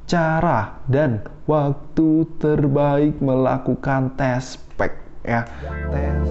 cara dan waktu terbaik melakukan tes pack ya. Tes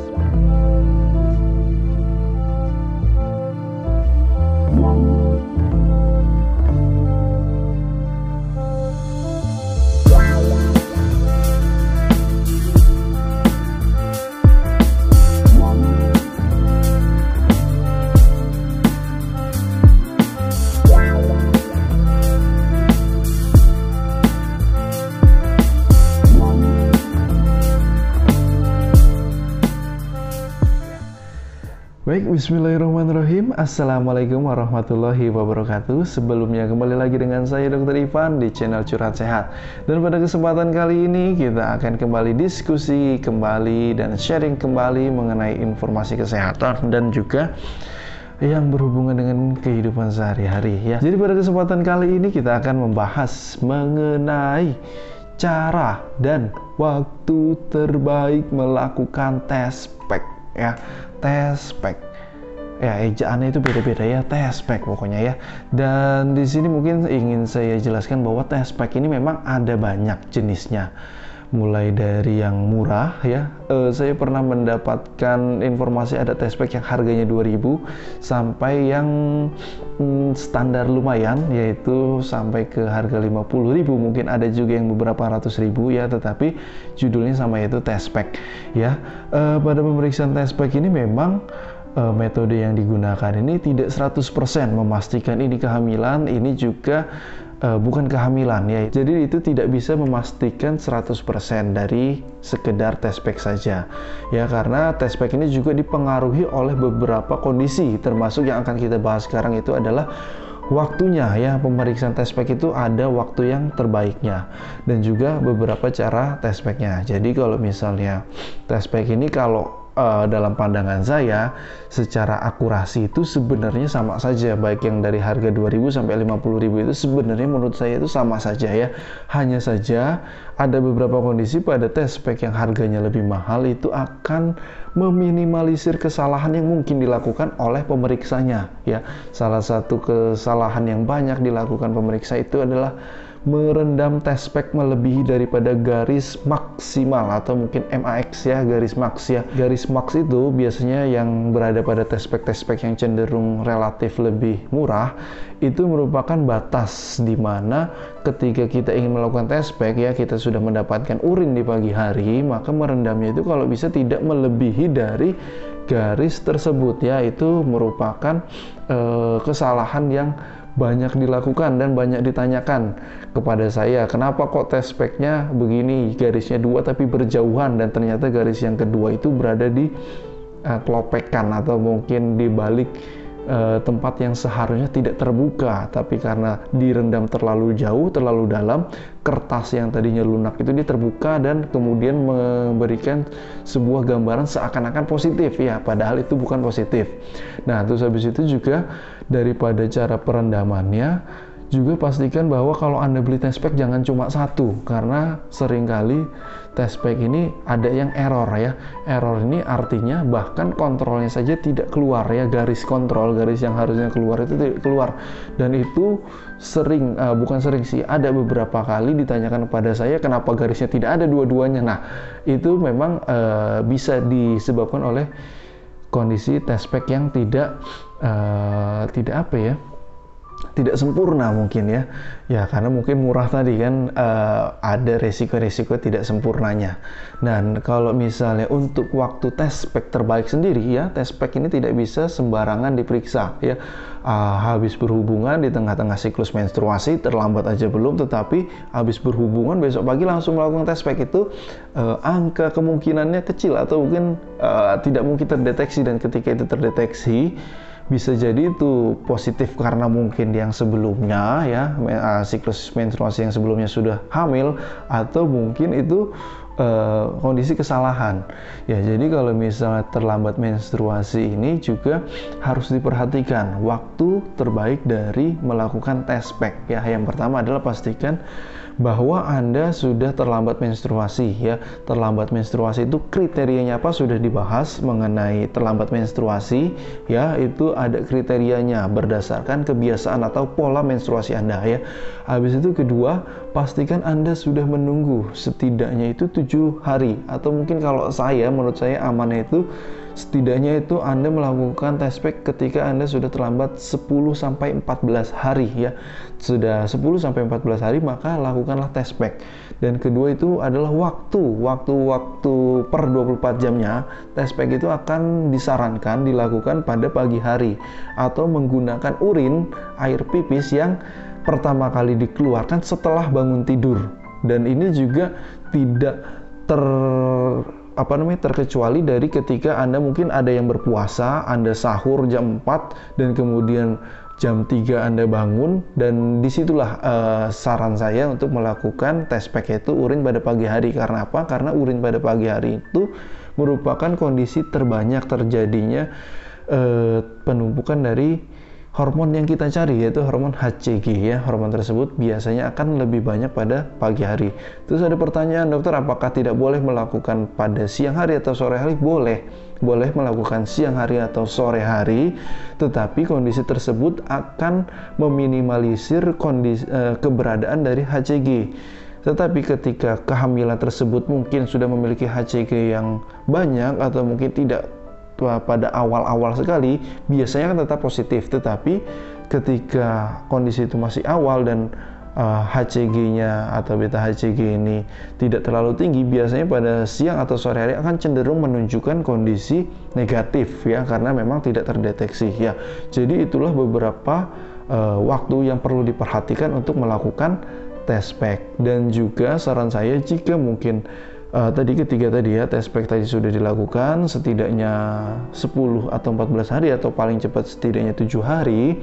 Baik, bismillahirrahmanirrahim. Assalamualaikum warahmatullahi wabarakatuh. Sebelumnya kembali lagi dengan saya Dr. Ivan di channel Curhat Sehat. Dan pada kesempatan kali ini kita akan kembali diskusi kembali dan sharing kembali mengenai informasi kesehatan dan juga yang berhubungan dengan kehidupan sehari-hari ya. Jadi pada kesempatan kali ini kita akan membahas mengenai cara dan waktu terbaik melakukan tes pack ya. Tes pack ya, ejaannya itu beda-beda ya, tes pack pokoknya ya. Dan di sini mungkin ingin saya jelaskan bahwa tes pack ini memang ada banyak jenisnya, mulai dari yang murah ya. Saya pernah mendapatkan informasi ada tes pack yang harganya 2.000 sampai yang standar lumayan, yaitu sampai ke harga 50.000. Mungkin ada juga yang beberapa ratus ribu ya, tetapi judulnya sama, yaitu tes pack ya. Pada pemeriksaan tes pack ini memang metode yang digunakan ini tidak 100% memastikan ini kehamilan, ini juga bukan kehamilan ya. Jadi itu tidak bisa memastikan 100% dari sekedar tes pack saja ya, karena tes pack ini juga dipengaruhi oleh beberapa kondisi, termasuk yang akan kita bahas sekarang itu adalah waktunya ya. Pemeriksaan tes pack itu ada waktu yang terbaiknya dan juga beberapa cara tes packnya. Jadi kalau misalnya tes pack ini, kalau dalam pandangan saya secara akurasi itu sebenarnya sama saja, baik yang dari harga 2.000 sampai 50.000 itu sebenarnya menurut saya itu sama saja ya. Hanya saja ada beberapa kondisi pada tes pack yang harganya lebih mahal itu akan meminimalisir kesalahan yang mungkin dilakukan oleh pemeriksanya ya. Salah satu kesalahan yang banyak dilakukan pemeriksa itu adalah merendam tes pack melebihi daripada garis maksimal atau mungkin MAX ya, garis max ya. Garis max itu biasanya yang berada pada tes pack yang cenderung relatif lebih murah, itu merupakan batas di mana ketika kita ingin melakukan tes pack ya, kita sudah mendapatkan urin di pagi hari, maka merendamnya itu kalau bisa tidak melebihi dari garis tersebut ya. Itu merupakan kesalahan yang banyak dilakukan dan banyak ditanyakan kepada saya, kenapa kok tes packnya begini, garisnya 2 tapi berjauhan, dan ternyata garis yang kedua itu berada di kelopekan atau mungkin di balik tempat yang seharusnya tidak terbuka, tapi karena direndam terlalu jauh, terlalu dalam, kertas yang tadinya lunak itu dia terbuka dan kemudian memberikan sebuah gambaran seakan-akan positif ya, padahal itu bukan positif. Nah, terus habis itu juga daripada cara perendamannya, juga pastikan bahwa kalau Anda beli tes pack jangan cuma satu, karena seringkali tes pack ini ada yang error ya. Error ini artinya bahkan kontrolnya saja tidak keluar ya, garis kontrol, garis yang harusnya keluar itu tidak keluar. Dan itu sering, bukan sering sih, ada beberapa kali ditanyakan kepada saya kenapa garisnya tidak ada dua-duanya. Nah, itu memang bisa disebabkan oleh kondisi tes pack yang tidak tidak sempurna mungkin ya. Ya karena mungkin murah tadi kan, ada resiko-resiko tidak sempurnanya. Dan kalau misalnya untuk waktu tes pack terbaik sendiri ya, tes pack ini tidak bisa sembarangan diperiksa ya. Habis berhubungan di tengah-tengah siklus menstruasi, terlambat aja belum, tetapi habis berhubungan besok pagi langsung melakukan tes pack itu angka kemungkinannya kecil atau mungkin tidak mungkin terdeteksi. Dan ketika itu terdeteksi, bisa jadi itu positif karena mungkin yang sebelumnya ya, siklus menstruasi yang sebelumnya sudah hamil, atau mungkin itu kondisi kesalahan. Ya, jadi kalau misalnya terlambat menstruasi ini juga harus diperhatikan waktu terbaik dari melakukan test pack. Ya, yang pertama adalah pastikan bahwa Anda sudah terlambat menstruasi ya. Terlambat menstruasi itu kriterianya apa sudah dibahas mengenai terlambat menstruasi ya, itu ada kriterianya berdasarkan kebiasaan atau pola menstruasi Anda ya. Habis itu kedua, pastikan Anda sudah menunggu setidaknya itu 7 hari atau mungkin kalau menurut saya amannya itu setidaknya itu Anda melakukan test pack ketika Anda sudah terlambat 10-14 hari ya. Sudah 10-14 hari maka lakukanlah test pack. Dan kedua itu adalah waktu per 24 jamnya. Test pack itu akan disarankan dilakukan pada pagi hari atau menggunakan urin air pipis yang pertama kali dikeluarkan setelah bangun tidur. Dan ini juga tidak terkecuali dari ketika Anda mungkin ada yang berpuasa, Anda sahur jam 4 dan kemudian jam 3 Anda bangun, dan disitulah saran saya untuk melakukan test pack itu urin pada pagi hari. Karena apa? Karena urin pada pagi hari itu merupakan kondisi terbanyak terjadinya penumpukan dari hormon yang kita cari, yaitu hormon HCG ya. Hormon tersebut biasanya akan lebih banyak pada pagi hari. Terus ada pertanyaan, dokter, apakah tidak boleh melakukan pada siang hari atau sore hari? Boleh melakukan siang hari atau sore hari, tetapi kondisi tersebut akan meminimalisir keberadaan dari HCG. Tetapi ketika kehamilan tersebut mungkin sudah memiliki HCG yang banyak atau mungkin tidak pada awal-awal sekali, biasanya kan tetap positif. Tetapi ketika kondisi itu masih awal dan HCG-nya atau beta HCG ini tidak terlalu tinggi, biasanya pada siang atau sore hari akan cenderung menunjukkan kondisi negatif ya, karena memang tidak terdeteksi ya. Jadi itulah beberapa waktu yang perlu diperhatikan untuk melakukan test pack. Dan juga saran saya, jika mungkin ketiga tadi ya, test pack tadi sudah dilakukan setidaknya 10 atau 14 hari atau paling cepat setidaknya 7 hari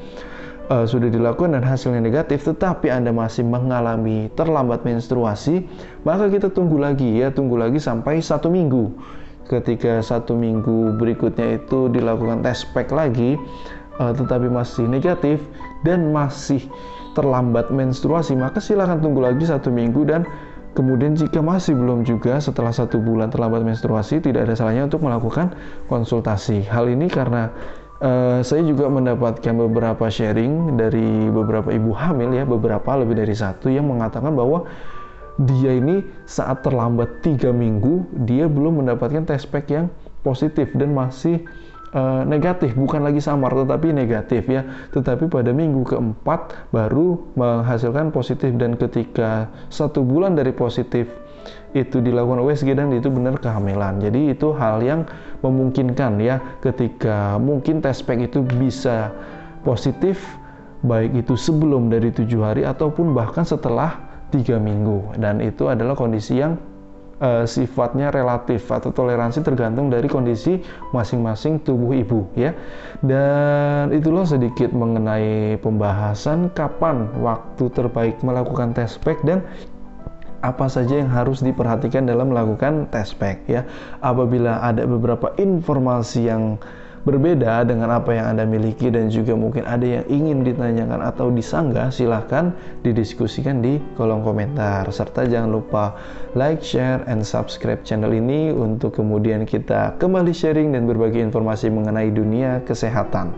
sudah dilakukan dan hasilnya negatif, tetapi Anda masih mengalami terlambat menstruasi, maka kita tunggu lagi sampai 1 minggu. Ketika 1 minggu berikutnya itu dilakukan test pack lagi tetapi masih negatif dan masih terlambat menstruasi, maka silakan tunggu lagi 1 minggu. Dan kemudian jika masih belum juga setelah 1 bulan terlambat menstruasi, tidak ada salahnya untuk melakukan konsultasi. Hal ini karena saya juga mendapatkan beberapa sharing dari beberapa ibu hamil ya, lebih dari 1 yang mengatakan bahwa dia ini saat terlambat 3 minggu, dia belum mendapatkan test pack yang positif dan masih negatif, bukan lagi samar tetapi negatif ya. Tetapi pada minggu keempat baru menghasilkan positif, dan ketika 1 bulan dari positif itu dilakukan USG dan itu benar kehamilan. Jadi itu hal yang memungkinkan ya, ketika mungkin test pack itu bisa positif baik itu sebelum dari 7 hari ataupun bahkan setelah 3 minggu. Dan itu adalah kondisi yang sifatnya relatif atau toleransi tergantung dari kondisi masing-masing tubuh ibu ya. Dan itulah sedikit mengenai pembahasan kapan waktu terbaik melakukan test pack dan apa saja yang harus diperhatikan dalam melakukan test pack ya. Apabila ada beberapa informasi yang berbeda dengan apa yang Anda miliki dan juga mungkin ada yang ingin ditanyakan atau disanggah, silahkan didiskusikan di kolom komentar. Serta jangan lupa like, share, and subscribe channel ini untuk kemudian kita kembali sharing dan berbagi informasi mengenai dunia kesehatan.